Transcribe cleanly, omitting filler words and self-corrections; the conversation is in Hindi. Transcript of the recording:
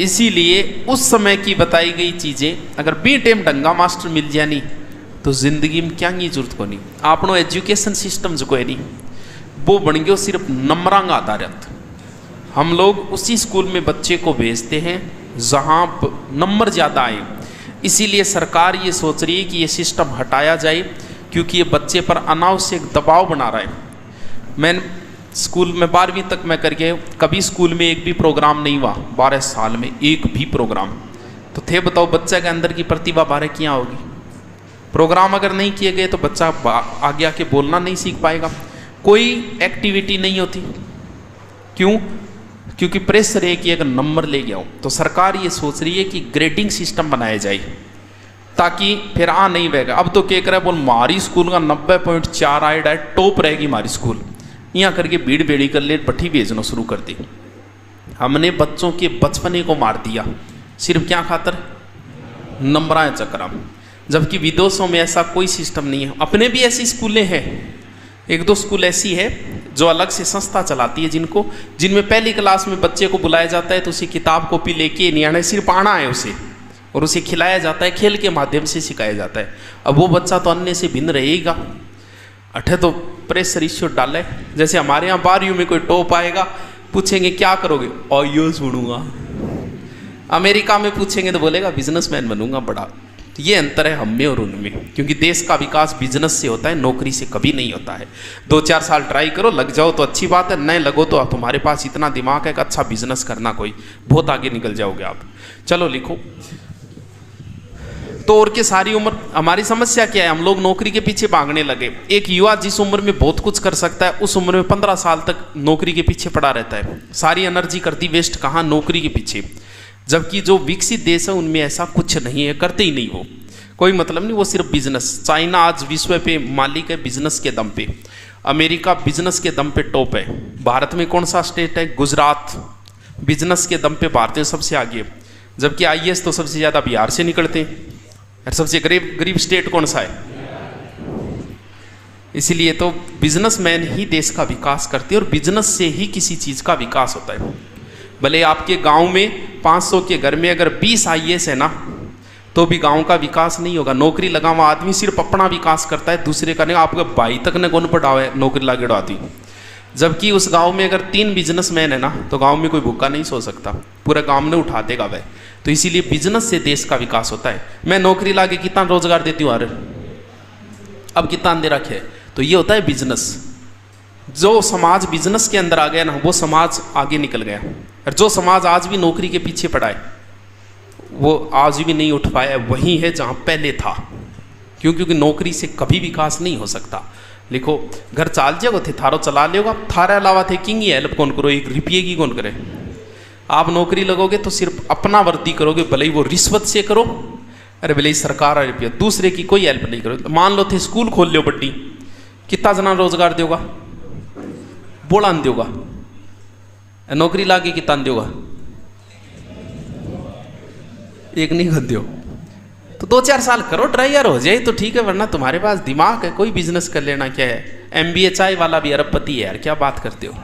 इसीलिए उस समय की बताई गई चीज़ें अगर बी टाइम ढंगा मास्टर मिल जाए नहीं तो जिंदगी में क्या की जरूरत को नहीं। आपनो एजुकेशन सिस्टम जो है नहीं वो बन गया सिर्फ नंबरांग आधारित। हम लोग उसी स्कूल में बच्चे को भेजते हैं जहाँ नंबर ज़्यादा आए। इसीलिए सरकार ये सोच रही है कि ये सिस्टम हटाया जाए, क्योंकि ये बच्चे पर अनावश्यक दबाव बना रहा है। मैं स्कूल में 12वीं तक मैं करके कभी स्कूल में एक भी प्रोग्राम नहीं हुआ 12 साल में, एक भी प्रोग्राम। तो थे बताओ बच्चे के अंदर की प्रतिभा बाहर क्या होगी? प्रोग्राम अगर नहीं किए गए तो बच्चा आगे आके बोलना नहीं सीख पाएगा, कोई एक्टिविटी नहीं होती। क्यों? क्योंकि प्रेशर है कि अगर नंबर ले गया हो। तो सरकार ये सोच रही है कि ग्रेडिंग सिस्टम बनाया जाए ताकि फिर नहीं बहेगा। अब तो क्या कर रहा है, बोल हमारी स्कूल का 90.4 आया है, टॉप रहेगी हमारी स्कूल, यहाँ करके भीड़ बेड़ी कर ले भट्टी भेजना शुरू कर दी। हमने बच्चों के बचपने को मार दिया सिर्फ क्या खातर? नंबरां चक्कर। जबकि विदेशों में ऐसा कोई सिस्टम नहीं है। अपने भी ऐसी स्कूलें हैं, एक दो स्कूल ऐसी है जो अलग से संस्था चलाती है जिनमें पहली क्लास में बच्चे को बुलाया जाता है तो उसे किताब कॉपी लेके नहीं आना है, सिर्फ आना है उसे, और उसे खिलाया जाता है, खेल के माध्यम से सिखाया जाता है। अब वो बच्चा तो अन्य से भिन्न रहेगा। अठे तो प्रेशर इश्यू डाला है। जैसे हमारे यहाँ 12वीं में कोई टॉप आएगा, पूछेंगे क्या करोगे? आईएएस बनूंगा। अमेरिका में पूछेंगे तो बोलेगा बिजनेसमैन बनूंगा बड़ा। तो ये अंतर है हम में और उनमें, क्योंकि देश का विकास बिजनेस से होता है, नौकरी से कभी नहीं होता है। 2-4 साल ट्राई करो, लग जाओ तो अच्छी बात है, नहीं लगो तो तुम्हारे पास इतना दिमाग है कि अच्छा बिजनेस करना, कोई बहुत आगे निकल जाओगे आप। चलो लिखो। तो और के सारी उम्र हमारी समस्या क्या है? हम लोग नौकरी के पीछे भागने लगे। एक युवा जिस उम्र में बहुत कुछ कर सकता है उस उम्र में 15 साल तक नौकरी के पीछे पड़ा रहता है, सारी एनर्जी करती वेस्ट कहाँ? नौकरी के पीछे। जबकि जो विकसित देश है उनमें ऐसा कुछ नहीं है, करते ही नहीं, वो कोई मतलब नहीं, वो सिर्फ बिजनेस। चाइना आज विश्व पे मालिक है बिजनेस के दम पे, अमेरिका बिजनेस के दम पे टॉप है। भारत में कौन सा स्टेट है? गुजरात बिजनेस के दम पे भारत में सबसे आगे, जबकि आईएएस तो सबसे ज़्यादा बिहार से निकलते हैं। और सबसे गरीब स्टेट कौन सा है? इसीलिए तो बिजनेसमैन ही देश का विकास करते हैं और बिजनेस से ही किसी चीज़ का विकास होता है। भले आपके गांव में 500 के घर में अगर 20 आईएएस है ना तो भी गांव का विकास नहीं होगा। नौकरी लगा हुआ आदमी सिर्फ अपना विकास करता है, दूसरे का नहीं। आपके भाई तक ने कौन पढ़ावा है नौकरी लागेड़ो आदमी। जबकि उस गांव में अगर 3 बिजनेसमैन है ना तो गांव में कोई भूखा नहीं सो सकता, पूरा गांव ने उठा देगा वह। तो इसीलिए बिजनेस से देश का विकास होता है। मैं नौकरी लाके कितना रोजगार देती हूँ, अरे अब कितना दे रखे, तो ये होता है बिजनेस। जो समाज बिजनेस के अंदर आ गया ना वो समाज आगे निकल गया। और जो समाज आज भी नौकरी के पीछे पड़ा है वो आज भी नहीं उठ पाया, वही है जहाँ पहले था। क्योंकि नौकरी से कभी विकास नहीं हो सकता। लिखो, घर चाल जाओ थे थारो चला लियोगा, थारे अलावा थे किंग ही हेल्प कौन करो, 1 रुपये की कौन करे। आप नौकरी लगोगे तो सिर्फ अपना वर्दी करोगे, भले ही वो रिश्वत से करो, अरे भले ही सरकार रुपया, दूसरे की कोई हेल्प नहीं करोगे। मान लो थे स्कूल खोल लो बड्डी, कितना जना रोजगार दोगा? बोला दोगा। नौकरी लाके कितना दोगा? एक नहीं कर दो। तो 2-4 साल करो, ट्राई यार, हो जाए तो ठीक है, वरना तुम्हारे पास दिमाग है, कोई बिजनेस कर लेना। क्या है, MBA चाय वाला भी अरबपति है यार, क्या बात करते हो।